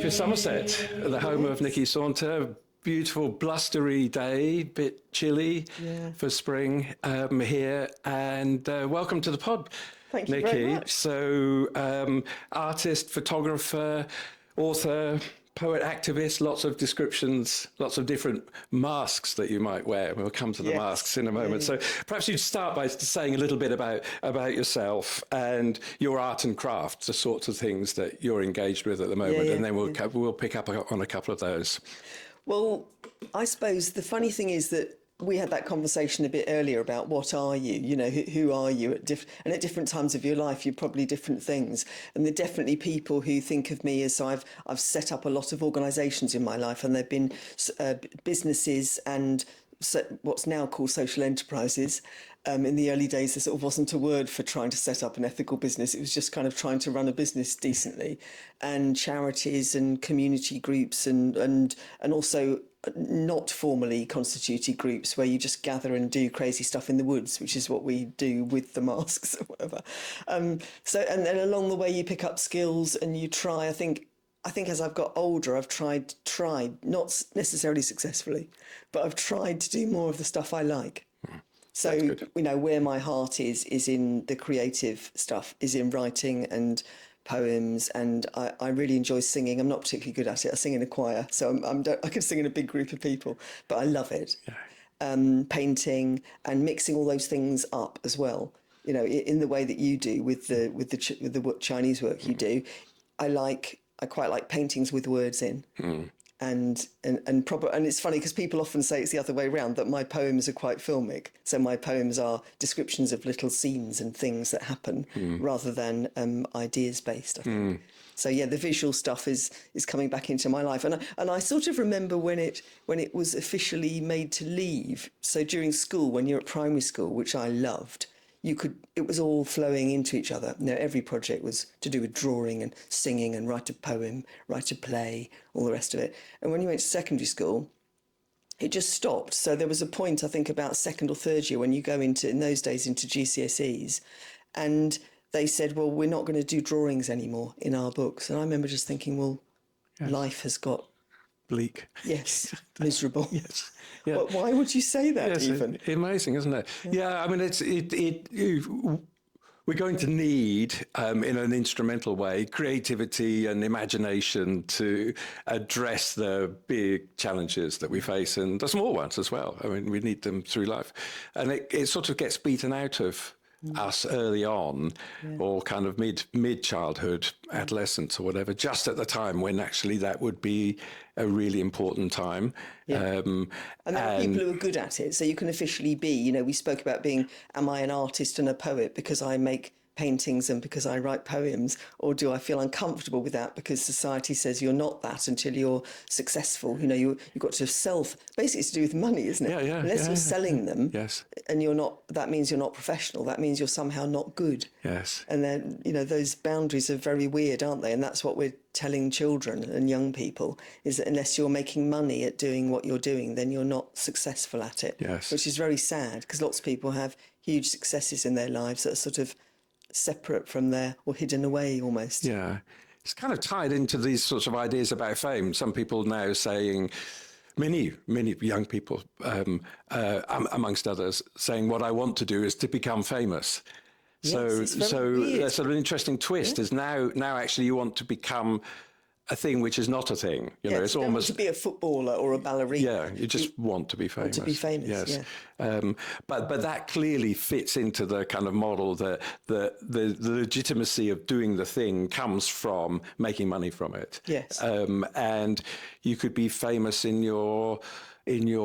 to Somerset, the home of Nicky Saunter. Beautiful blustery day, bit chilly for spring here, and welcome to the pod, Thank you Nicky. very much. So, artist, photographer, author, poet, activist, lots of descriptions, lots of different masks that you might wear. We'll come to the masks in a moment. So perhaps you'd start by saying a little bit about yourself and your art and craft, the sorts of things that you're engaged with at the moment, and then we'll pick up on a couple of those. Well, I suppose the funny thing is that we had that conversation a bit earlier about what are you, you know, who are you and at different times of your life, you're probably different things. And there are definitely people who think of me as I've set up a lot of organisations in my life, and there've been businesses and what's now called social enterprises. In the early days, there sort of wasn't a word for trying to set up an ethical business. It was just kind of trying to run a business decently, and charities and community groups and also not formally constituted groups where you just gather and do crazy stuff in the woods, which is what we do with the masks or whatever. And then along the way you pick up skills and you try. I think as I've got older, I've tried, not necessarily successfully, but I've tried to do more of the stuff I like. So, you know, where my heart is in the creative stuff, is in writing and poems, and I really enjoy singing. I'm not particularly good at it. I sing in a choir, so I can sing in a big group of people, but I love it. Painting and mixing all those things up as well, you know, in the way that you do with the Chinese work you do. I quite like paintings with words in. And it's funny because people often say it's the other way around, that my poems are quite filmic. So my poems are descriptions of little scenes and things that happen rather than ideas based, I think. So the visual stuff is coming back into my life, and I sort of remember when it was officially made to leave. So during school, when you're at primary school, which I loved, it was all flowing into each other. You know, every project was to do with drawing and singing and write a poem, write a play, all the rest of it. And when you went to secondary school, it just stopped. So there was a point, I think, about second or third year when you go in those days into GCSEs, and they said, well, we're not going to do drawings anymore in our books. And I remember just thinking, well, life has got bleak. Yes, miserable. Yes. Yeah. Well, why would you say that even? Amazing, isn't it? Yeah, I mean, we're going to need, in an instrumental way, creativity and imagination to address the big challenges that we face, and the small ones as well. I mean, we need them through life. And it sort of gets beaten out of us early on, or kind of mid childhood, adolescence or whatever, just at the time when actually that would be a really important time. And there are people who are good at it, so you can officially be, you know, we spoke about am I an artist and a poet because I make paintings and because I write poems, or do I feel uncomfortable with that because society says you're not that until you're successful? You know, you've got to basically it's to do with money, isn't it? Unless you're selling them, and you're not, that means you're not professional, that means you're somehow not good. And then, you know, those boundaries are very weird, aren't they? And that's what we're telling children and young people, is that unless you're making money at doing what you're doing, then you're not successful at it. Which is very sad, because lots of people have huge successes in their lives that are sort of separate from or hidden away almost. It's kind of tied into these sorts of ideas about fame. Some people now saying, many young people, amongst others, saying what I want to do is to become famous. So that's sort of an interesting twist, is now actually you want to become a thing which is not a thing. You know, it's almost to be a footballer or a ballerina. Yeah, you just want to be famous. Want to be famous. Yes. But that clearly fits into the kind of model that the legitimacy of doing the thing comes from making money from it. And you could be famous in your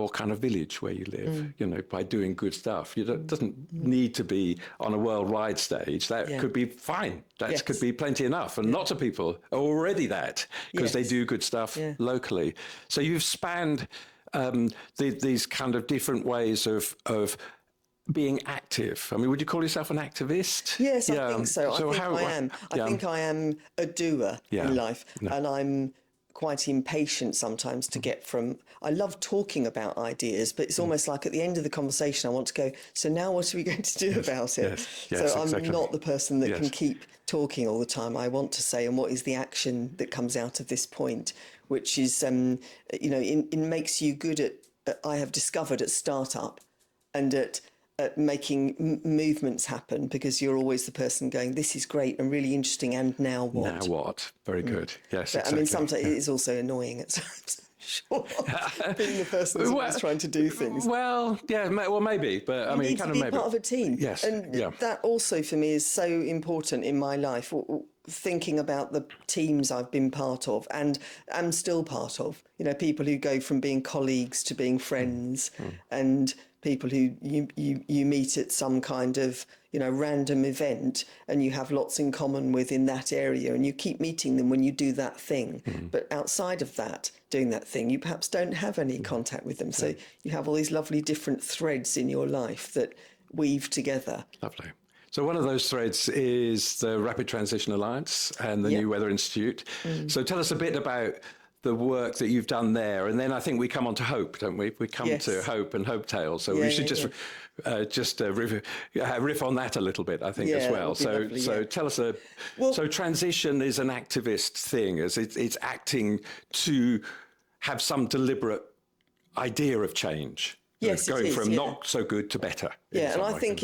kind of village where you live, you know, by doing good stuff. It doesn't need to be on a worldwide stage. That could be fine. That could be plenty enough. And lots of people are already that, because they do good stuff locally. So you've spanned these kind of different ways of being active. I mean, would you call yourself an activist? Yes, I think so. I think I am. I think I am a doer in life, and I'm quite impatient sometimes to get from, I love talking about ideas, but it's almost like at the end of the conversation, I want to go, so now what are we going to do about it? Yes, so I'm exactly. not the person that can keep talking all the time. I want to say, and what is the action that comes out of this point, which is, it makes you good at, I have discovered at startup and at making movements happen, because you're always the person going, this is great and really interesting, and now what? Now what? Very good. Yes, but, exactly. I mean, sometimes it is also annoying at times. Sure, being the person who's always trying to do things. Well, yeah, maybe, but I mean, need kind to of be maybe part of a team. Yes, and that also for me is so important in my life. Thinking about the teams I've been part of and am still part of. People who go from being colleagues to being friends, and people who you meet at some kind of random event, and you have lots in common with in that area, and you keep meeting them when you do that thing. But outside of that, doing that thing, you perhaps don't have any contact with them. So you have all these lovely different threads in your life that weave together. Lovely. So one of those threads is the Rapid Transition Alliance and the New Weather Institute. So tell us a bit about the work that you've done there, and then I think we come on to hope, don't we? We come to hope and hope tales. So we should just riff on that a little bit, I think, as well. So tell us so transition is an activist thing, as it's acting to have some deliberate idea of change. Yes, going it is, from not so good to better. Yeah, and I think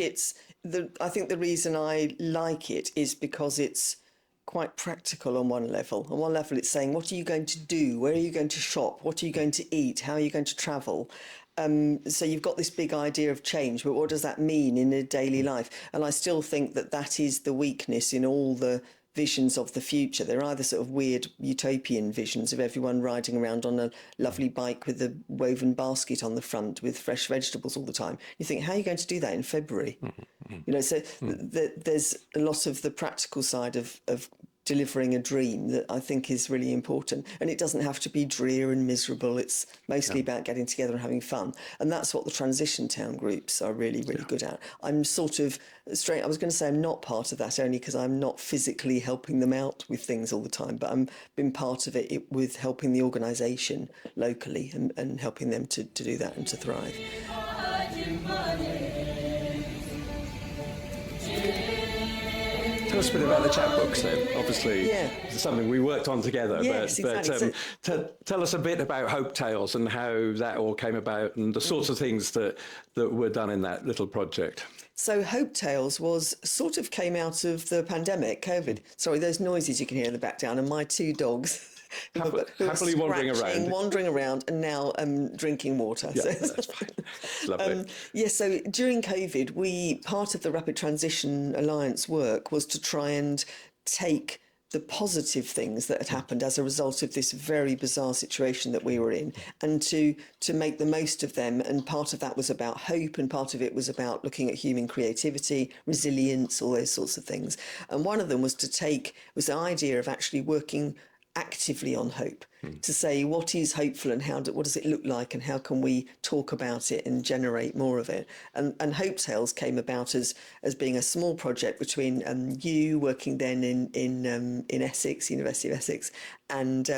I think the reason I like it is because it's quite practical on one level. On one level, it's saying, what are you going to do? Where are you going to shop? What are you going to eat? How are you going to travel? So you've got this big idea of change, but what does that mean in a daily life? And I still think that is the weakness in all the visions of the future. They're either sort of weird utopian visions of everyone riding around on a lovely bike with a woven basket on the front with fresh vegetables all the time. You think, how are you going to do that in February? So there's a lot of the practical side of delivering a dream that I think is really important. And it doesn't have to be drear and miserable. It's mostly about getting together and having fun. And that's what the transition town groups are really, really good at. I'm sort of straight, I was going to say I'm not part of that only because I'm not physically helping them out with things all the time, but I'm been part of it with helping the organisation locally and helping them to do that and to thrive. Tell us a bit about the chapbooks then. Obviously, it's something we worked on together. Yes, exactly. But tell us a bit about Hope Tales and how that all came about and the sorts of things that were done in that little project. So Hope Tales sort of came out of the pandemic, COVID. Sorry, those noises you can hear in the background, and my two dogs. Happily wandering around, and now drinking water. Yeah, that's fine. Lovely. So during COVID, part of the Rapid Transition Alliance work was to try and take the positive things that had happened as a result of this very bizarre situation that we were in, and to make the most of them. And part of that was about hope, and part of it was about looking at human creativity, resilience, all those sorts of things. And one of them was the idea of actually working actively on hope, to say what is hopeful and what does it look like, and how can we talk about it and generate more of it. And Hope Tales came about as being a small project between you working then in Essex, University of Essex, and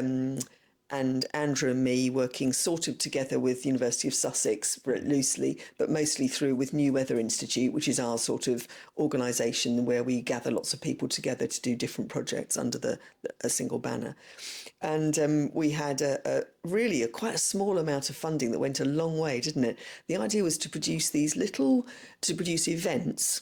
Andrew and me working sort of together with University of Sussex, loosely, but mostly with New Weather Institute, which is our sort of organisation where we gather lots of people together to do different projects under a single banner. And we had quite a small amount of funding that went a long way, didn't it? The idea was to produce events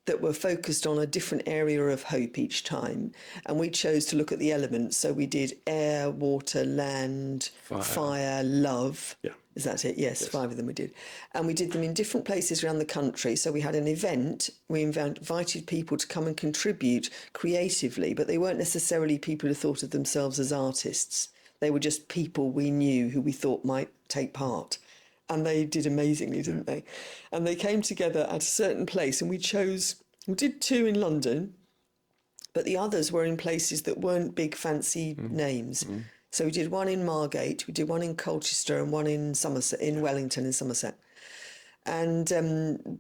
that were focused on a different area of hope each time. And we chose to look at the elements. So we did air, water, land, fire, love. Yeah. Is that it? Yes, 5 of them we did. And we did them in different places around the country. So we had an event. We invited people to come and contribute creatively, but they weren't necessarily people who thought of themselves as artists. They were just people we knew who we thought might take part. And they did amazingly, didn't they? And they came together at a certain place, and we did 2 in London, but the others were in places that weren't big fancy names. So we did one in Margate, we did one in Colchester, and one in Somerset, in Wellington in Somerset. And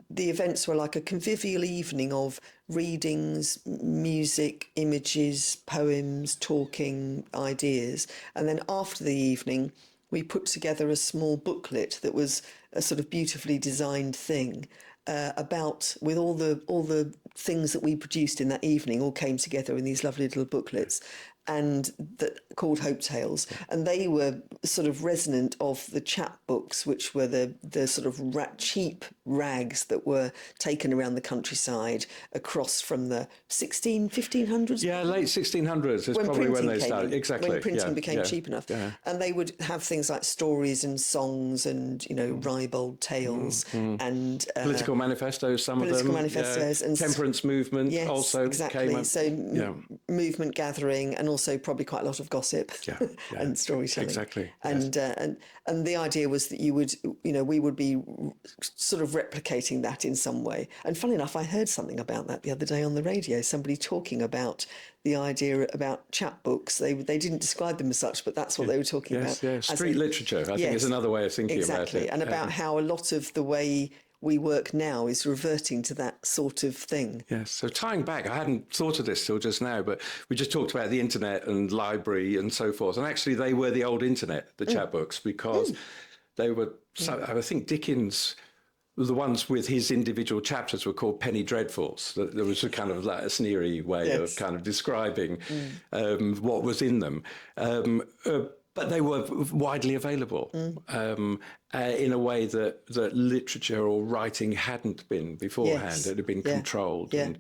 the events were like a convivial evening of readings, music, images, poems, talking, ideas. And then after the evening, we put together a small booklet that was a sort of beautifully designed thing about, with all the things that we produced in that evening all came together in these lovely little booklets, and that called Hope Tales, and they were sort of resonant of the chapbooks, which were the sort of cheap rags that were taken around the countryside across from the 1500s. Yeah, late 1600s is probably when they started. Exactly. When printing became cheap enough. Yeah. And they would have things like stories and songs and, ribald tales and... political manifestos, some of them. Political manifestos. And temperance movement also came up. So movement gathering, and also probably quite a lot of gossip and storytelling. Exactly. And the idea was that you would, we would be sort of replicating that in some way. And funny enough, I heard something about that the other day on the radio, somebody talking about the idea about chapbooks. They didn't describe them as such, but that's what they were talking about. Yes, street literature, I think is another way of thinking about it. And about how a lot of the way we work now is reverting to that sort of thing. Yes, so tying back, I hadn't thought of this till just now, but we just talked about the internet and library and so forth. And actually they were the old internet, the chapbooks, because they were, I think Dickens, the ones with his individual chapters were called penny dreadfuls. There was a kind of like a sneery way of kind of describing what was in them. But they were widely available in a way that literature or writing hadn't been beforehand. Yes. It had been controlled. Yeah.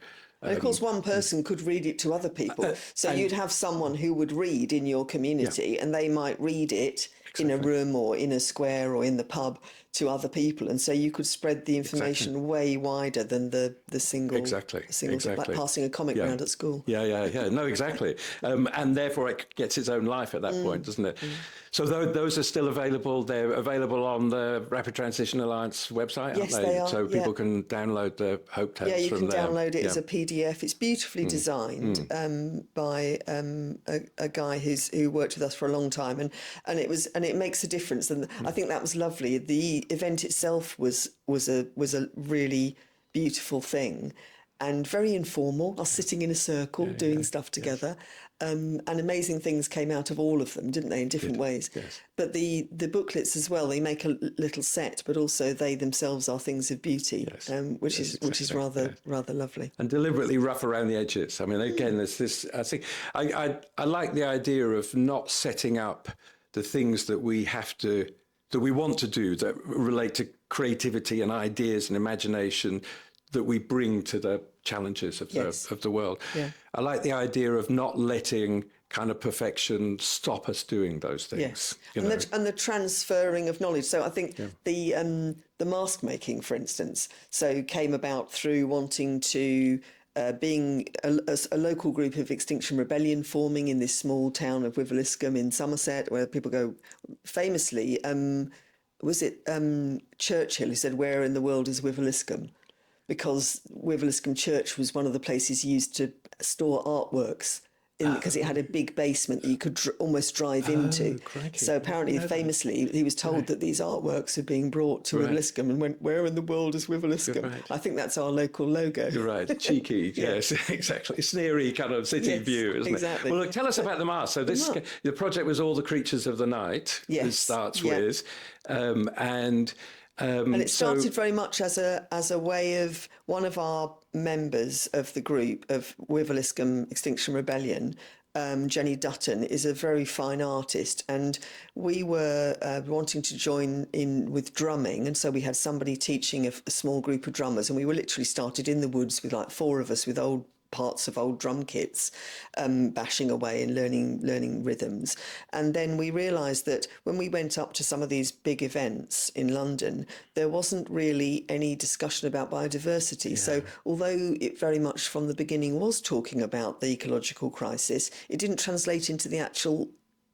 And of course, one person could read it to other people. So you'd have someone who would read in your community, and they might read it in a room or in a square or in the pub to other people. And so you could spread the information way wider than the single, like passing a comic around at school. Yeah. No, exactly. And therefore it gets its own life at that point, doesn't it? So those are still available. They're available on the Rapid Transition Alliance website, aren't they? They are. So people can download the Hope Tales from there. Yeah, you can download it as a PDF. It's beautifully designed by a guy who worked with us for a long time, and it makes a difference. And I think that was lovely. The event itself was a really beautiful thing, and very informal. Us sitting in a circle doing stuff together. And amazing things came out of all of them, didn't they, in different ways? Yes. But the booklets as well, they make a little set, but also they themselves are things of beauty, which is rather lovely. And deliberately rough around the edges. I mean, again, there's this. I think I like the idea of not setting up the things that we want to do that relate to creativity and ideas and imagination that we bring to the challenges of the world. Yeah. I like the idea of not letting kind of perfection stop us doing those things. Yes, and the transferring of knowledge. So I think the mask making, for instance, came about through wanting to being a local group of Extinction Rebellion forming in this small town of Wiveliscombe in Somerset, where people go famously. Was it Churchill who said, "Where in the world is Wiveliscombe?" Because Wiveliscombe Church was one of the places used to store artworks because it had a big basement that you could almost drive into. Crikey. So apparently, famously, he was told that these artworks are being brought to Wiveliscombe and went, "Where in the world is Wiveliscombe?" Right. I think that's our local logo. You're right. Cheeky, yes, exactly. Sneery kind of city view, isn't it? Well, look, tell us about the mask. So the project was All the Creatures of the Night. Yes. It starts with, and it started very much as a way of one of our members of the group of Wiveliscombe Extinction Rebellion, Jenny Dutton, is a very fine artist, and we were wanting to join in with drumming, and so we had somebody teaching a small group of drummers, and we were literally started in the woods with like 4 of us with old parts of old drum kits, bashing away and learning rhythms. And then we realised that when we went up to some of these big events in London, there wasn't really any discussion about biodiversity. Yeah. So although it very much from the beginning was talking about the ecological crisis, it didn't translate into the actual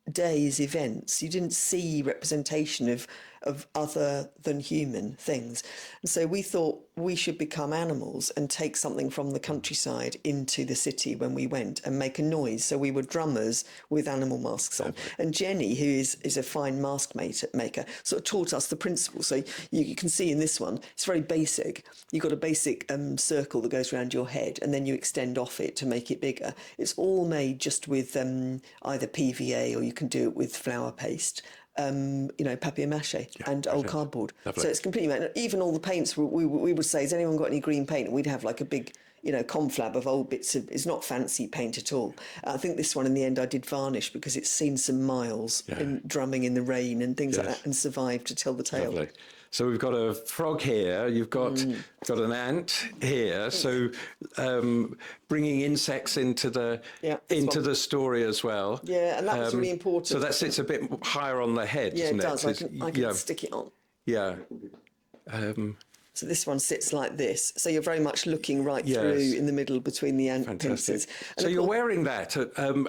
day's events. You didn't see representation of of other than human things. And so we thought we should become animals and take something from the countryside into the city when we went and make a noise. So we were drummers with animal masks on. And Jenny, who is a fine mask maker, sort of taught us the principle. So you can see in this one, it's very basic. You've got a basic circle that goes around your head, and then you extend off it to make it bigger. It's all made just with either PVA, or you can do it with flour paste. Papier-mâché and old cardboard. Lovely. So it's completely made. Even all the paints, we would say, has anyone got any green paint? And we'd have like a big, conflab of old bits of, it's not fancy paint at all. I think this one in the end I did varnish because it's seen some miles in drumming in the rain and things like that, and survived to tell the tale. Lovely. So we've got a frog here, you've got an ant here, so bringing insects into the story as well. Yeah, and that was really important. So that sits a bit higher on the head, doesn't it? Yeah, it does. I can stick it on. Yeah. So this one sits like this. So you're very much looking right through in the middle between the ant pincers. So you're wearing that,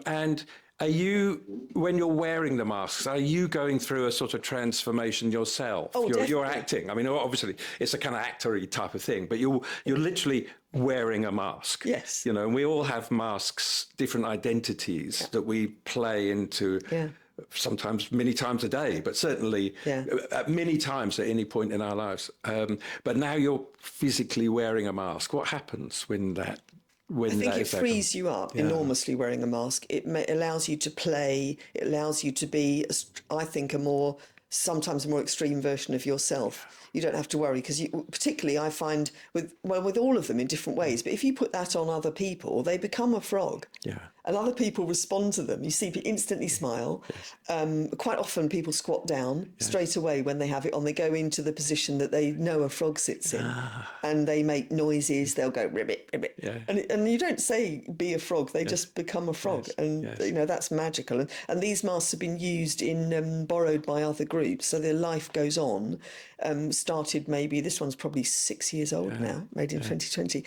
and are you, when you're wearing the masks, are you going through a sort of transformation yourself? Oh, you're acting. I mean, obviously, it's a kind of actor-y type of thing, but you're literally wearing a mask. Yes. And we all have masks, different identities that we play into. Sometimes many times a day, but certainly many times at any point in our lives. But now you're physically wearing a mask. What happens when that? I think it frees you up enormously wearing a mask. It allows you to play. It allows you to be, I think, sometimes a more extreme version of yourself. You don't have to worry because particularly I find with all of them in different ways, but if you put that on other people, they become a frog. Yeah. And other people respond to them. You see people instantly smile. Yes. Quite often people squat down straight away when they have it on. They go into the position that they know a frog sits in and they make noises. They'll go ribbit, ribbit. Yeah. And you don't say be a frog. They just become a frog. Yes. And, that's magical. And these masks have been used borrowed by other groups. So their life goes on. Started maybe, this one's probably 6 years old now, made in 2020.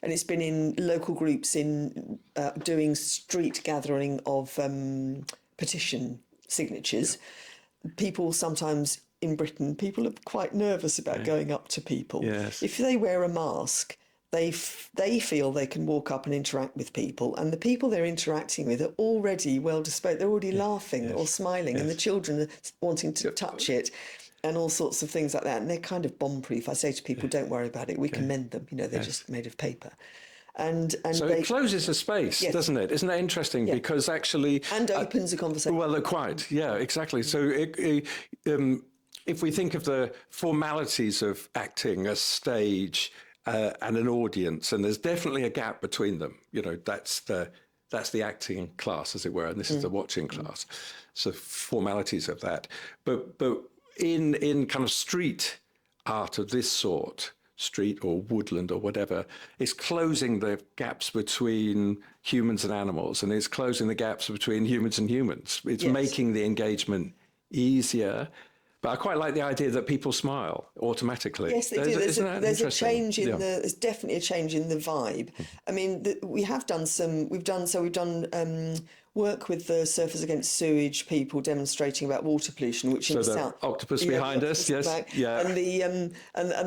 And it's been in local groups in doing street gathering of petition signatures. People sometimes in Britain, people are quite nervous about going up to people. Yes. If they wear a mask, they feel they can walk up and interact with people, and the people they're interacting with are already well disposed. They're already laughing or smiling, and the children are wanting to touch it. And all sorts of things like that. And they're kind of bomb-proof. I say to people, don't worry about it. We can mend them. They're just made of paper. And so it closes a space, doesn't it? Isn't that interesting? Yeah. Because actually... And opens a conversation. Well, quite. Yeah, exactly. So if we think of the formalities of acting, a stage and an audience, and there's definitely a gap between them. That's the acting class, as it were, and this is the watching class. So formalities of that. But in kind of street art of this sort, street or woodland or whatever, it's closing the gaps between humans and animals, and it's closing the gaps between humans and humans. It's making the engagement easier. But I quite like the idea that people smile automatically. Yes, they do. There's a change in there's definitely a change in the vibe. I mean, we've done work with the Surfers Against Sewage people demonstrating about water pollution, which in the south. Octopus behind us, yes, and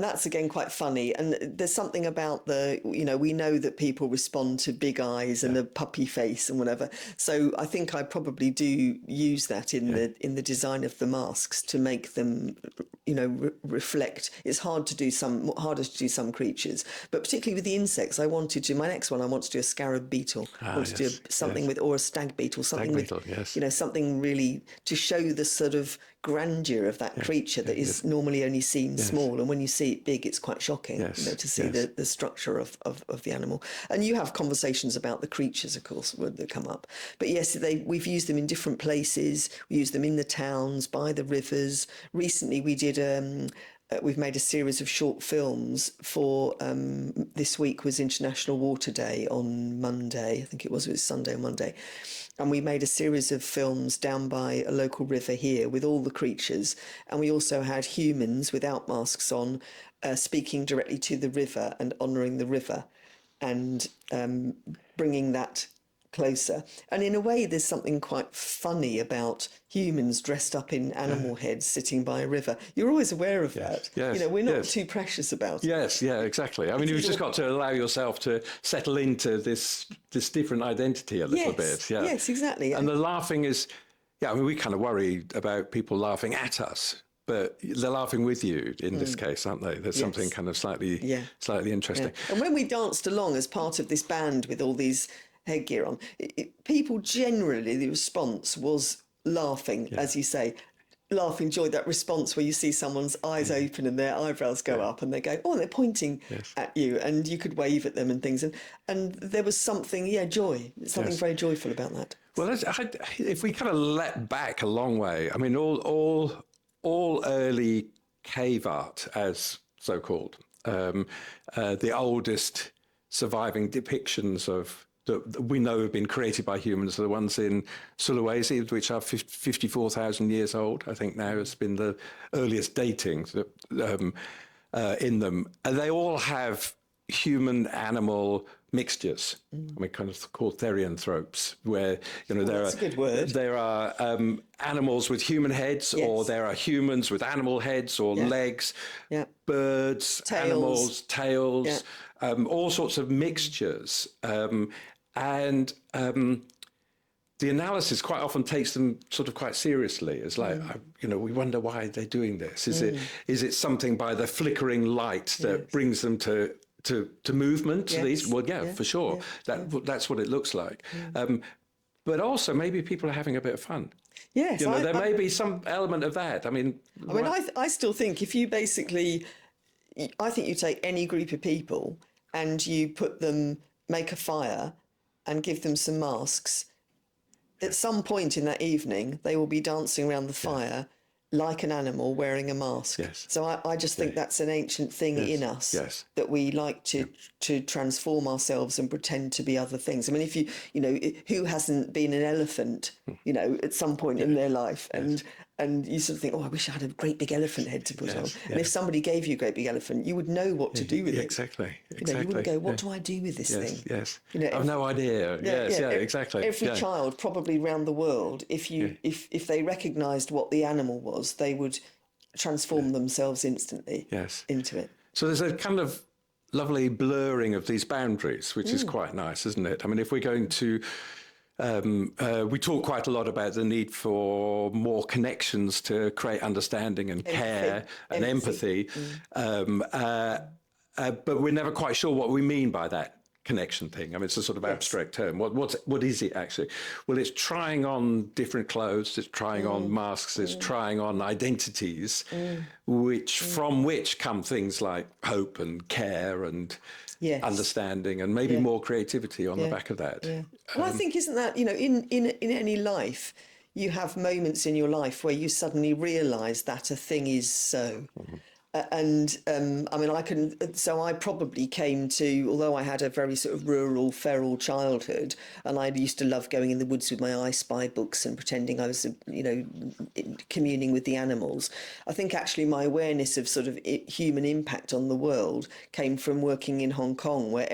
that's again quite funny. And there's something about we know that people respond to big eyes and a puppy face and whatever. So I think I probably do use that in the design of the masks to make them, reflect. It's harder to do some creatures, but particularly with the insects, my next one, I want to do a scarab beetle. I want to do something with, or a stag beetle, something really to show the sort of grandeur of that creature that is normally only seen small, and when you see it big, it's quite shocking to see the structure of the animal. And you have conversations about the creatures, of course, that come up. But yes, we've used them in different places. We use them in the towns, by the rivers. Recently, we did. We've made a series of short films for, this week was International Water Day on Monday. I think it was Sunday or Monday. And we made a series of films down by a local river here with all the creatures. And we also had humans without masks on, speaking directly to the river and honouring the river, and bringing that closer. And in a way, there's something quite funny about humans dressed up in animal heads sitting by a river. You're always aware of that. Yes. You know, we're not too precious about it. Yes, yeah, exactly. I mean, you've just got to allow yourself to settle into this different identity a little bit. Yeah. Yes, exactly. And the laughing is, I mean, we kind of worry about people laughing at us, but they're laughing with you in this case, aren't they? There's something kind of slightly interesting. Yeah. And when we danced along as part of this band with all these headgear on, people generally, the response was laughing, as you say. Laughing joy, that response where you see someone's eyes open and their eyebrows go up and they go, oh, they're pointing at you, and you could wave at them and things. And there was something, joy, something very joyful about that. Well, if we kind of let back a long way, I mean, all early cave art, as so-called, the oldest surviving depictions of that we know have been created by humans are the ones in Sulawesi, which are 54,000 years old. I think now has been the earliest dating in them. And they all have human-animal mixtures. I mean, kind of called therianthropes, where that's a good word. There are animals with human heads, or there are humans with animal heads or legs, birds, animals, tails, all sorts of mixtures. And the analysis quite often takes them sort of quite seriously. It's like, we wonder why they're doing this. Is it something by the flickering light that brings them to movement? Yes. Well, for sure. That's what it looks like. But also maybe people are having a bit of fun. Yes, there may be some element of that. I still think if you basically, I think you take any group of people and you make a fire and give them some masks. At some point in that evening, they will be dancing around the fire like an animal wearing a mask. Yes. So I just think that's an ancient thing in us, that we like to transform ourselves and pretend to be other things. I mean, if who hasn't been an elephant, at some point in their life, and you sort of think, oh, I wish I had a great big elephant head to put on. And if somebody gave you a great big elephant, you would know what to do with it. Exactly. You wouldn't go, what do I do with this thing? Yes. I've no idea. Exactly. Every child probably around the world, if they recognised what the animal was, they would transform themselves instantly into it. So there's a kind of lovely blurring of these boundaries, which is quite nice, isn't it? I mean, if we're going to we talk quite a lot about the need for more connections to create understanding and care and empathy. But we're never quite sure what we mean by that connection thing. I mean, it's a sort of abstract term. What is it actually? Well, it's trying on different clothes, it's trying on masks, it's trying on identities, from which come things like hope and care and understanding and maybe more creativity on the back of that. Yeah. Well, I think, isn't that, in any life, you have moments in your life where you suddenly realise that a thing is so. I probably came to, although I had a very sort of rural, feral childhood, and I used to love going in the woods with my I Spy books and pretending I was, communing with the animals. I think actually my awareness of sort of human impact on the world came from working in Hong Kong, where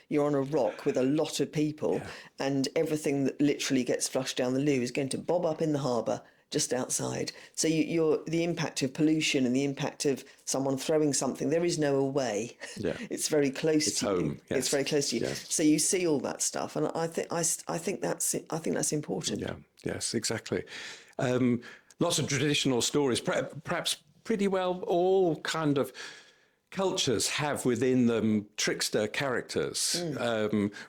you're on a rock with a lot of people, and everything that literally gets flushed down the loo is going to bob up in the harbour just outside. So the impact of pollution and the impact of someone throwing something, there is no away. It's very close to you. It's very close to you. So you see all that stuff, and I think that's important. Yes, exactly. Lots of traditional stories, perhaps pretty well all kind of cultures have within them trickster characters,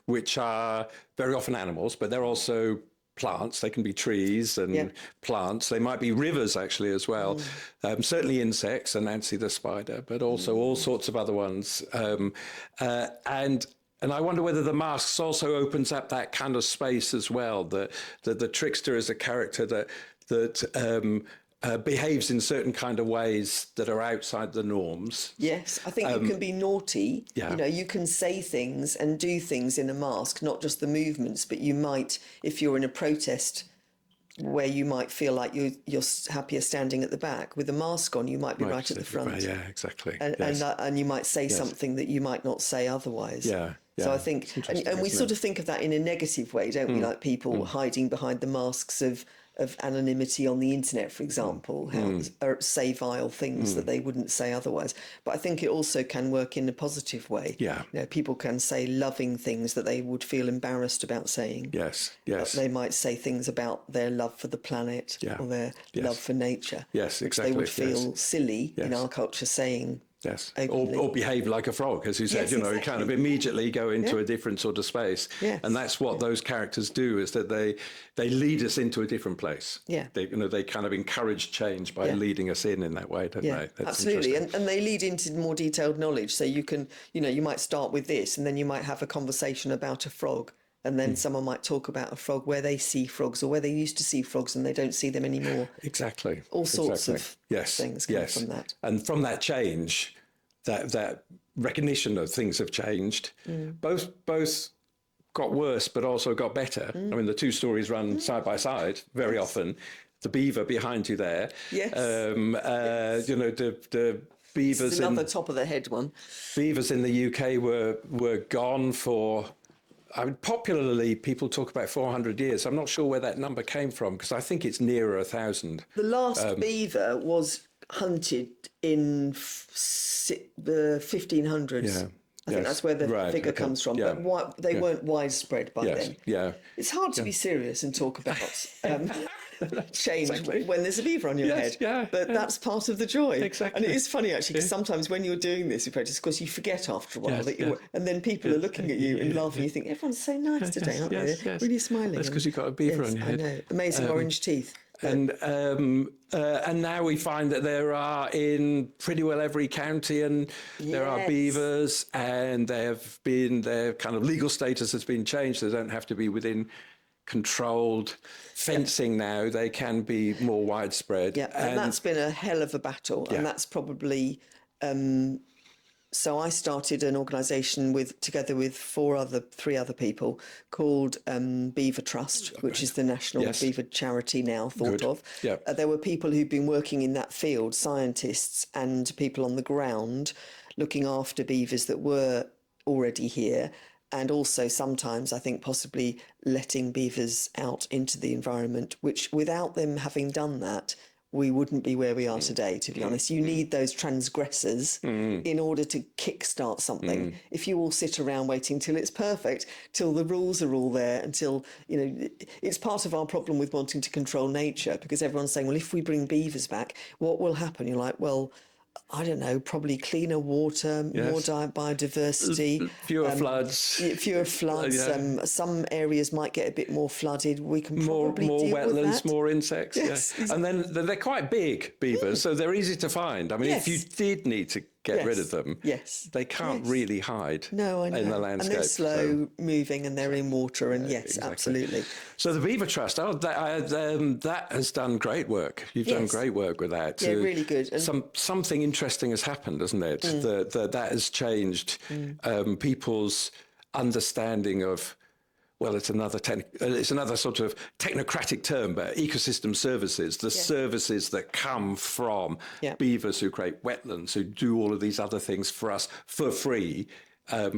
which are very often animals, but they're also plants. They can be trees and plants. They might be rivers actually as well. Certainly insects and Nancy the spider, but also all sorts of other ones. And I wonder whether the masks also opens up that kind of space as well. That the trickster is a character that behaves in certain kind of ways that are outside the norms. Yes, I think you can be naughty. You can say things and do things in a mask, not just the movements, but you might, if you're in a protest where you might feel like you're happier standing at the back with a mask on, you might be right at the front. Yeah, exactly. And you might say something that you might not say otherwise. Yeah. So I think, and we sort of think of that in a negative way, don't we? Like people hiding behind the masks of anonymity on the internet, for example, or say vile things that they wouldn't say otherwise. But I think it also can work in a positive way. Yeah. You know, people can say loving things that they would feel embarrassed about saying. Yes. They might say things about their love for the planet or their love for nature. Yes, which exactly. they would feel silly in our culture saying. Yes, or behave like a frog, as you said, exactly. Kind of immediately go into a different sort of space. Yes. And that's what those characters do, is that they lead us into a different place. Yeah. They kind of encourage change by leading us in that way, don't they? That's absolutely. And they lead into more detailed knowledge. So you can, you might start with this and then you might have a conversation about a frog. And then someone might talk about a frog where they see frogs or where they used to see frogs and they don't see them anymore. Exactly. All sorts of things come from that. And from that change, that recognition of things have changed, both got worse but also got better. I mean, the two stories run side by side very often. The beaver behind you there. Yes. The beavers. This is another top of the head one. Beavers in the UK were gone for. I mean, popularly, people talk about 400 years. I'm not sure where that number came from because I think it's nearer 1,000. The last beaver was hunted in the 1500s. Yeah. I think that's where the figure comes from. Yeah. But they weren't widespread by then. Yeah. It's hard to be serious and talk about change when there's a beaver on your head. Yeah, but that's part of the joy. Exactly. And it is funny, actually, because sometimes when you're doing this approach, of course, you forget after a while that you're... And then people are looking at you and laughing. You think, everyone's so nice today, aren't they? Yes. Really smiling. That's because you've got a beaver on your head. I know. Amazing orange teeth. And now we find that there are in pretty well every county, and there are beavers, and their kind of legal status has been changed. They don't have to be within controlled fencing now. They can be more widespread. Yeah, and that's been a hell of a battle, and that's probably. So I started an organisation together with three other people called Beaver Trust, which is the national beaver charity now thought of. Yeah. There were people who've been working in that field, scientists and people on the ground, looking after beavers that were already here. And also sometimes, I think, possibly letting beavers out into the environment, which without them having done that, we wouldn't be where we are today, to be honest. You need those transgressors in order to kickstart something. If you all sit around waiting till it's perfect, till the rules are all there, until, it's part of our problem with wanting to control nature, because everyone's saying, well, if we bring beavers back, what will happen? You're like, well, I don't know, probably cleaner water, more biodiversity. Fewer floods. Fewer floods. Some areas might get a bit more flooded. We can probably more deal wetlands, with that. more insects. Yes. And then they're quite big, beavers, so they're easy to find. I mean, if you did need to get rid of them, they can't really hide in the landscape. And they're slow moving and they're in water, and absolutely. So the Beaver Trust, that has done great work. You've done great work with that. Yeah, really good. And something interesting has happened, hasn't it? That has changed people's understanding of, well, it's another sort of technocratic term, but ecosystem services, the services that come from beavers who create wetlands, who do all of these other things for us for free,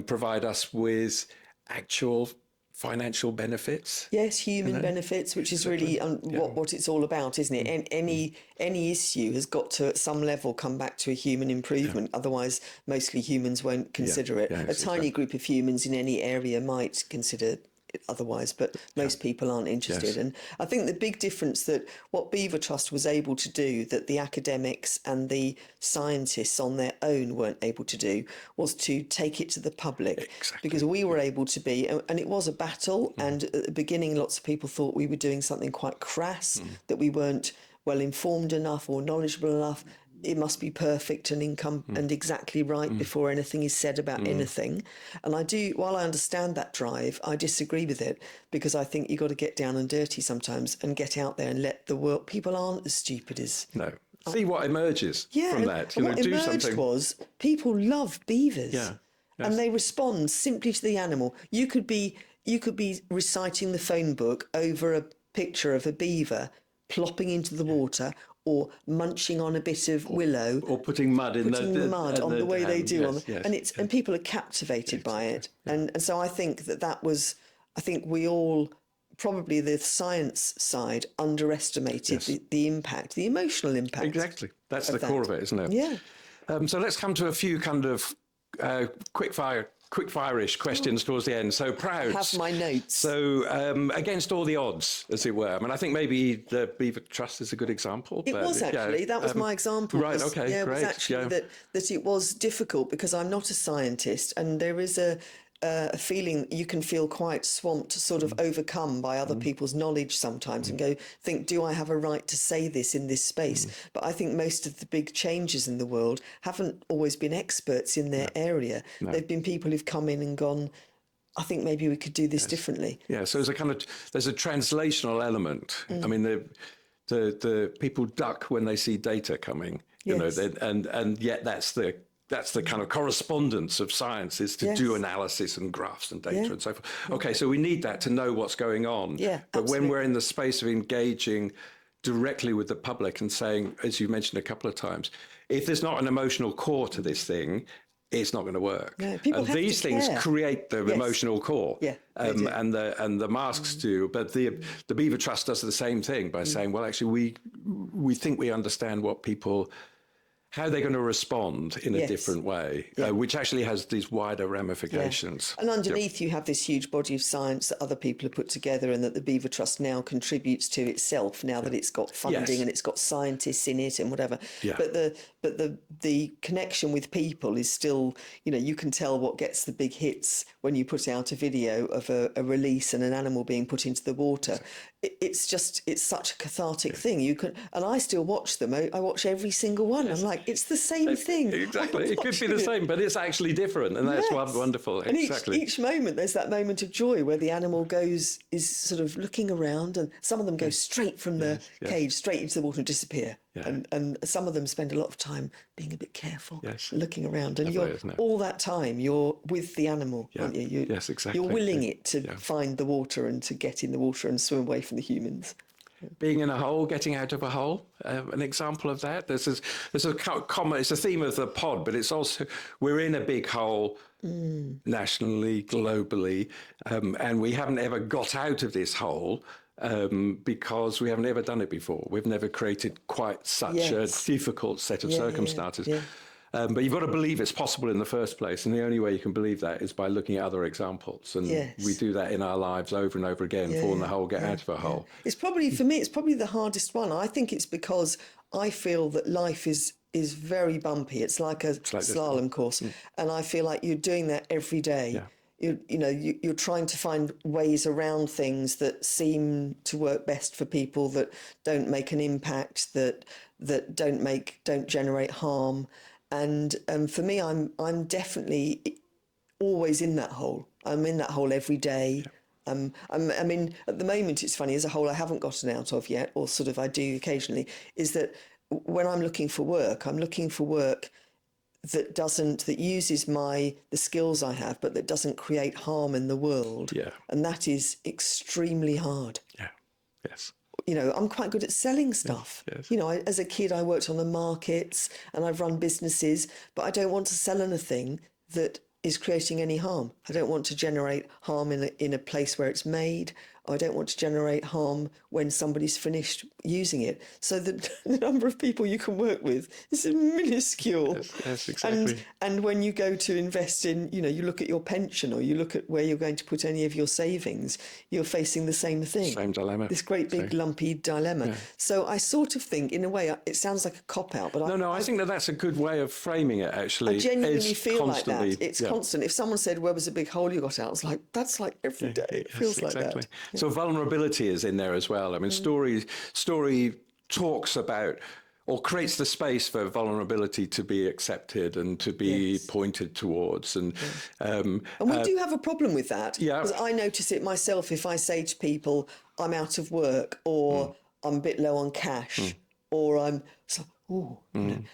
provide us with actual financial benefits. Yes, human benefits, which is really what it's all about, isn't it? And any issue has got to, at some level, come back to a human improvement. Otherwise, mostly humans won't consider it. A tiny group of humans in any area might consider it otherwise, but most people aren't interested. And I think the big difference that what Beaver Trust was able to do that the academics and the scientists on their own weren't able to do was to take it to the public. Because we were able to be, and it was a battle, and at the beginning lots of people thought we were doing something quite crass, that we weren't well informed enough or knowledgeable enough. It must be perfect and and exactly right before anything is said about anything. And while I understand that drive, I disagree with it, because I think you've got to get down and dirty sometimes and get out there and let the world, people aren't as stupid as... No. See what emerges from that. And what emerged was people love beavers. Yeah. Yes. And they respond simply to the animal. You could be reciting the phone book over a picture of a beaver plopping into the water, or munching on a bit of willow, or putting mud in on the way they do, and people are captivated by it, and so I think that was, I think we all, probably the science side, underestimated the impact, the emotional impact. Exactly, that's the core of it, isn't it? Yeah. So let's come to a few kind of quick-fire-ish questions towards the end. So Prouds. I have my notes. So against all the odds, as it were. I mean, I think maybe the Beaver Trust is a good example. It was actually. That was my example. Right, okay, great. It was actually that it was difficult because I'm not a scientist, and there is a feeling you can feel quite swamped, sort of overcome by other people's knowledge sometimes, and think, do I have a right to say this in this space? But I think most of the big changes in the world haven't always been experts in their area. They've been people who've come in and gone, I think maybe we could do this differently. Yeah, so there's a translational element. I mean, the people duck when they see data coming, you know, and yet that's the kind of correspondence of science, is to do analysis and graphs and data and so forth. Okay, so we need that to know what's going on. Yeah, but when we're in the space of engaging directly with the public and saying, as you mentioned a couple of times, if there's not an emotional core to this thing, it's not going to work. No, people and have these to things care. create the emotional core. Yeah, and the masks do. But the Beaver Trust does the same thing by saying, well, actually, we think we understand what people, how they're going to respond in a different way, which actually has these wider ramifications. And underneath you have this huge body of science that other people have put together, and that the Beaver Trust now contributes to itself, now that it's got funding and it's got scientists in it and whatever. Yeah. But the connection with people is still, you know, you can tell what gets the big hits when you put out a video of a release and an animal being put into the water. It's such a cathartic thing. You can, and I still watch them. I watch every single one. I'm like, it's the same thing. Exactly. It could be the same, but it's actually different. And that's wonderful. And exactly. each moment, there's that moment of joy where the animal is sort of looking around, and some of them go straight from the cage, straight into the water and disappear. Yeah. And some of them spend a lot of time being a bit careful, looking around. And all that time, you're with the animal, aren't you? Yes, exactly. You're willing it to find the water and to get in the water and swim away from the humans. Being in a hole, getting out of a hole, an example of that. There's a common, it's a theme of the pod, but it's also, we're in a big hole nationally, globally, and we haven't ever got out of this hole because we haven't ever done it before. We've never created quite such a difficult set of circumstances. But you've got to believe it's possible in the first place. And the only way you can believe that is by looking at other examples. And we do that in our lives over and over again, fall in the hole, get out of a hole. It's probably, for me, it's probably the hardest one. I think it's because I feel that life is very bumpy. It's like a slalom course. And I feel like you're doing that every day. Yeah. You're trying to find ways around things that seem to work best for people, that don't make an impact, that don't generate harm. And for me, I'm definitely always in that hole. I'm in that hole every day. I mean, at the moment, it's funny, there's a hole I haven't gotten out of yet, or sort of I do occasionally, is that when I'm looking for work that uses the skills I have, but that doesn't create harm in the world. Yeah. And that is extremely hard. Yeah. Yes. You know, I'm quite good at selling stuff. Yes. You know, as a kid, I worked on the markets and I've run businesses, but I don't want to sell anything that is creating any harm. I don't want to generate harm in a place where it's made. I don't want to generate harm when somebody's finished using it. So the number of people you can work with is minuscule. Yes, exactly. And when you go to invest in, you know, you look at your pension or you look at where you're going to put any of your savings, you're facing the same thing. Same dilemma. This great big lumpy dilemma. Yeah. So I sort of think, in a way, it sounds like a cop-out, but I think that's a good way of framing it, actually. I genuinely feel like that. It's constant. If someone said, where was a big hole you got out? I was like, that's like every day. It feels like that. So vulnerability is in there as well. I mean, story talks about or creates the space for vulnerability to be accepted and to be pointed towards. And we do have a problem with that. Yeah. Because I notice it myself if I say to people, I'm out of work, or I'm a bit low on cash, or I'm...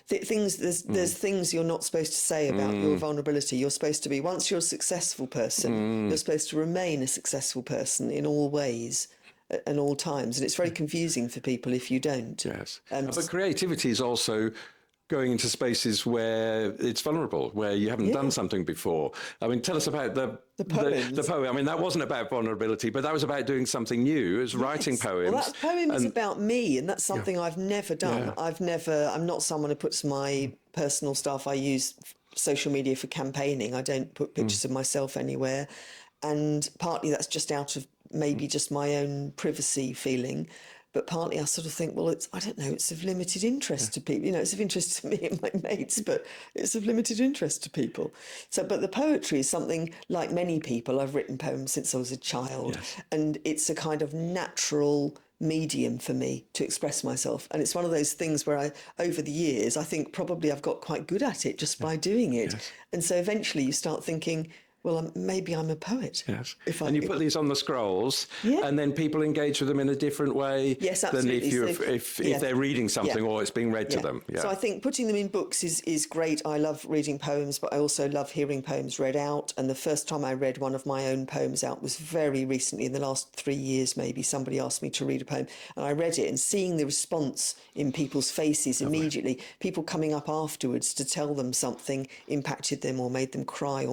There's things you're not supposed to say about your vulnerability. You're supposed to be, once you're a successful person, you're supposed to remain a successful person in all ways. at all times, and it's very confusing for people if you don't. Yes, but creativity is also going into spaces where it's vulnerable, where you haven't done something before. I mean, tell us about the poems. The poem. I mean, that wasn't about vulnerability, but that was about doing something new. It was writing poems. Well, that poem is about me, and that's something I've never done. Yeah. I'm not someone who puts my personal stuff. I use social media for campaigning. I don't put pictures of myself anywhere. And partly that's just out of maybe just my own privacy feeling. But partly I sort of think, well, I don't know, it's of limited interest to people. You know, it's of interest to me and my mates, but it's of limited interest to people. So, but the poetry is something, like many people, I've written poems since I was a child, and it's a kind of natural medium for me to express myself. And it's one of those things where over the years, I think probably I've got quite good at it just by doing it. And so eventually you start thinking, well, maybe I'm a poet. Yes. And you put these on the scrolls, and then people engage with them in a different way than if they're reading something or it's being read to them. Yeah. So I think putting them in books is great. I love reading poems, but I also love hearing poems read out. And the first time I read one of my own poems out was very recently, in the last 3 years maybe. Somebody asked me to read a poem, and I read it, and seeing the response in people's faces immediately, people coming up afterwards to tell them something impacted them or made them cry or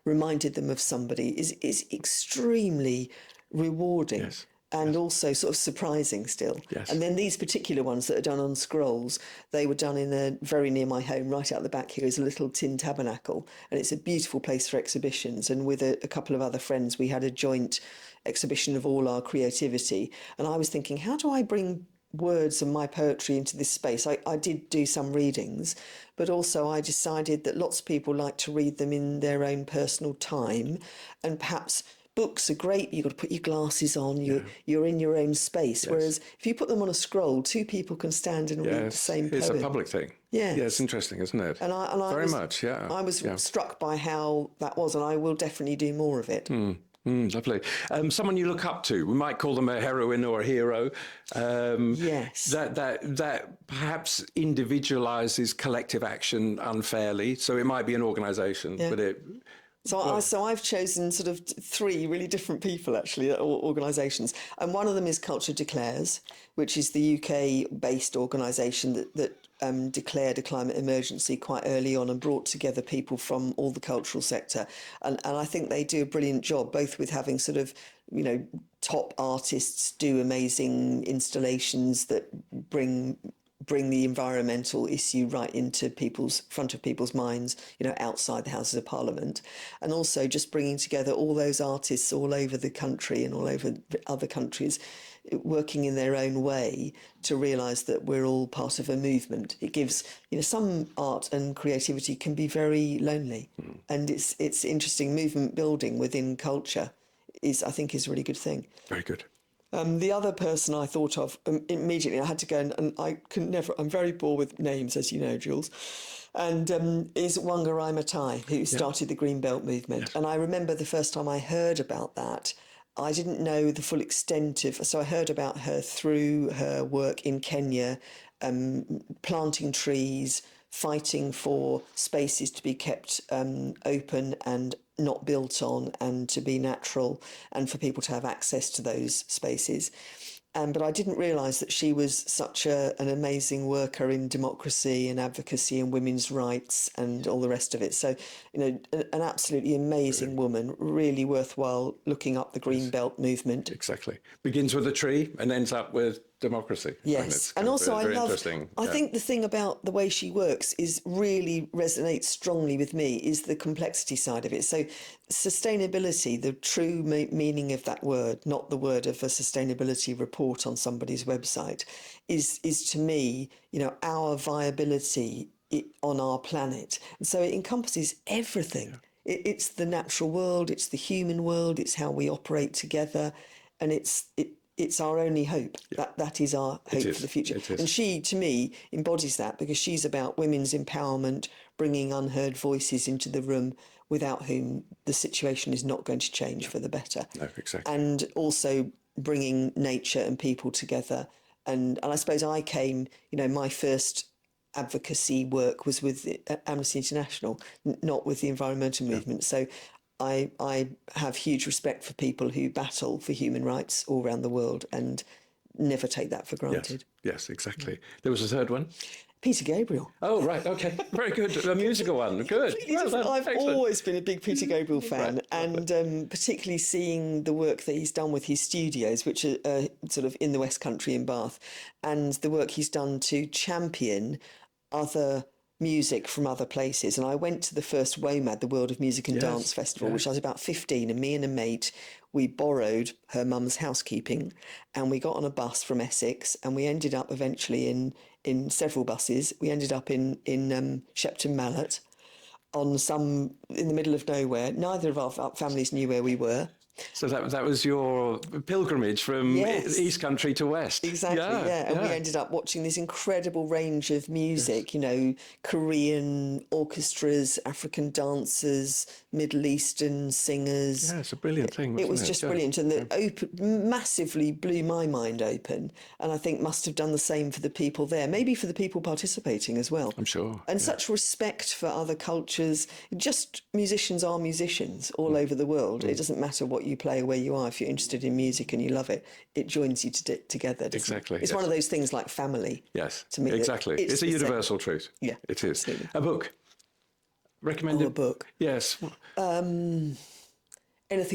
reminded them of somebody is extremely rewarding and also sort of surprising still. And then these particular ones that are done on scrolls, they were done in a very near my home. Right out the back here is a little tin tabernacle, and it's a beautiful place for exhibitions. And with a couple of other friends, we had a joint exhibition of all our creativity. And I was thinking, how do I bring words and my poetry into this space? I did do some readings, but also I decided that lots of people like to read them in their own personal time, and perhaps books are great. You've got to put your glasses on, you're in your own space, whereas if you put them on a scroll, two people can stand and read the same poem. It's a public thing. Yeah, it's interesting, isn't it? And I was struck by how that was, and I will definitely do more of it. Lovely. Someone you look up to, we might call them a heroine or a hero. That perhaps individualises collective action unfairly. So it might be an organisation, but it. So I've chosen sort of three really different people, actually, organisations. And one of them is Culture Declares, which is the UK-based organisation that declared a climate emergency quite early on and brought together people from all the cultural sector. And I think they do a brilliant job, both with having sort of, you know, top artists do amazing installations that bring the environmental issue right into front of people's minds, you know, outside the Houses of Parliament, and also just bringing together all those artists all over the country and all over other countries, working in their own way to realise that we're all part of a movement. It gives, you know, some art and creativity can be very lonely, and it's interesting. Movement building within culture is a really good thing. Very good. The other person I thought of immediately, I had to go and I can never, I'm very poor with names, as you know, Jules, and is Wangari Maathai, who started the Green Belt movement. And I remember the first time I heard about that, I didn't know the full extent so I heard about her through her work in Kenya, planting trees, fighting for spaces to be kept open and not built on and to be natural, and for people to have access to those spaces. But I didn't realise that she was such an amazing worker in democracy and advocacy and women's rights and all the rest of it. So, you know, an absolutely amazing woman, really worthwhile looking up the Green Belt movement. Exactly. Begins with a tree and ends up with democracy. Yes. And also I think the thing about the way she works really resonates strongly with me is the complexity side of it. So sustainability, the true meaning of that word, not the word of a sustainability report on somebody's website, is to me, you know, our viability on our planet. And so it encompasses everything. It's the natural world, it's the human world, it's how we operate together, and it's our only hope. That is our hope for the future. And she, to me, embodies that, because she's about women's empowerment, bringing unheard voices into the room without whom the situation is not going to change for the better. No, exactly. And also bringing nature and people together. And I suppose I came, you know, my first advocacy work was with Amnesty International, not with the environmental movement. So I have huge respect for people who battle for human rights all around the world and never take that for granted. Yes, exactly. There was a third one. Peter Gabriel. Oh, right. Okay. Very good. A musical one. Good. Well done. I've Excellent. always been a big Peter Gabriel fan, Right. and particularly seeing the work that he's done with his studios, which are sort of in the West Country in Bath, and the work he's done to champion other music from other places. And I went to the first WOMAD, the World of Music and Dance Festival, which I was about 15, and me and a mate, we borrowed her mum's housekeeping, and we got on a bus from Essex, and we ended up eventually in several buses. We ended up in Shepton Mallet in the middle of nowhere. Neither of our families knew where we were. So that was your pilgrimage from East Country to West. Exactly, And we ended up watching this incredible range of music, Korean orchestras, African dancers, Middle Eastern singers. Yeah, it's a brilliant thing, wasn't it? It was just brilliant, and massively blew my mind open, and I think must have done the same for the people there, maybe for the people participating as well. I'm sure. And such respect for other cultures. Just musicians are musicians all over the world. It doesn't matter what you play or where you are. If you're interested in music and you love it, it joins you together. Exactly. It's one of those things like family. Yes. To me, exactly. It's a universal truth. Yeah. It is. Absolutely. A book. Recommended. A book. Yes. Anything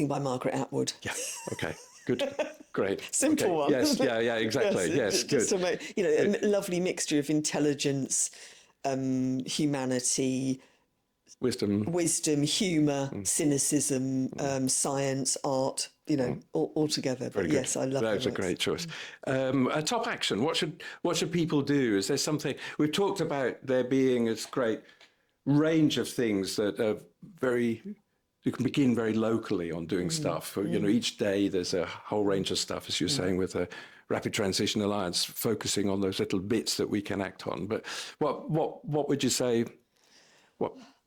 by Margaret Atwood. Yeah. Okay. Good. Great. Simple one. Yes. Yeah. Exactly. Yes. Good. A lovely mixture of intelligence, humanity, wisdom, humour, cynicism, science, art, all together. But yes, I love it. That's a great choice. A top action. What should people do? Is there something we've talked about there being this great range of things that are you can begin very locally on doing stuff. Each day there's a whole range of stuff, as you're saying, with the Rapid Transition Alliance, focusing on those little bits that we can act on. But what would you say?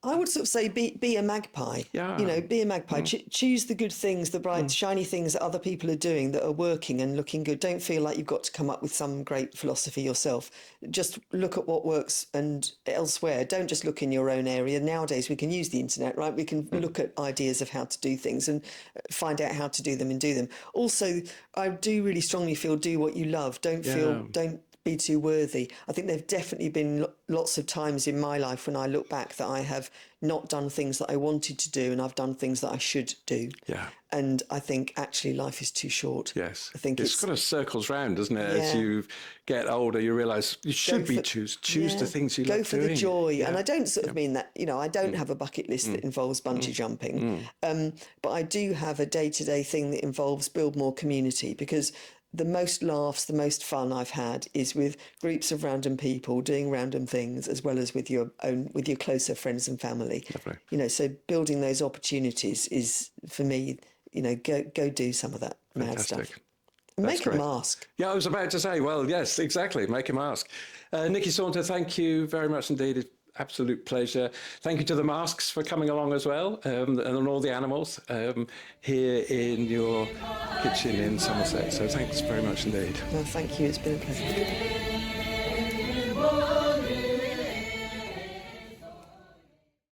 I would sort of say be a magpie. Yeah. Be a magpie. Choose the good things, the bright, shiny things that other people are doing that are working and looking good. Don't feel like you've got to come up with some great philosophy yourself. Just look at what works and elsewhere. Don't just look in your own area. Nowadays we can use the internet, right? We can look at ideas of how to do things and find out how to do them and do them. Also, I do really strongly feel do what you love. Don't be too worthy. I think there've definitely been lots of times in my life when I look back that I have not done things that I wanted to do, and I've done things that I should do. Yeah. And I think actually life is too short. Yes. I think it's kind of circles round, doesn't it? Yeah. As you get older, you realise you should choose the things you like doing. Go for the joy. Yeah. And I don't sort of mean that, I don't have a bucket list that involves bungee jumping. But I do have a day-to-day thing that involves build more community, because the most laughs, the most fun I've had is with groups of random people doing random things, as well as with your closer friends and family. Lovely. So building those opportunities is, for me, go do some of that mad stuff. Make a mask. Yeah, I was about to say, well, yes, exactly. Make a mask. Nicky Saunter, thank you very much indeed. Absolute pleasure. Thank you to the masks for coming along as well, and all the animals here in your kitchen in Somerset. So thanks very much indeed. No, thank you. It's been a pleasure.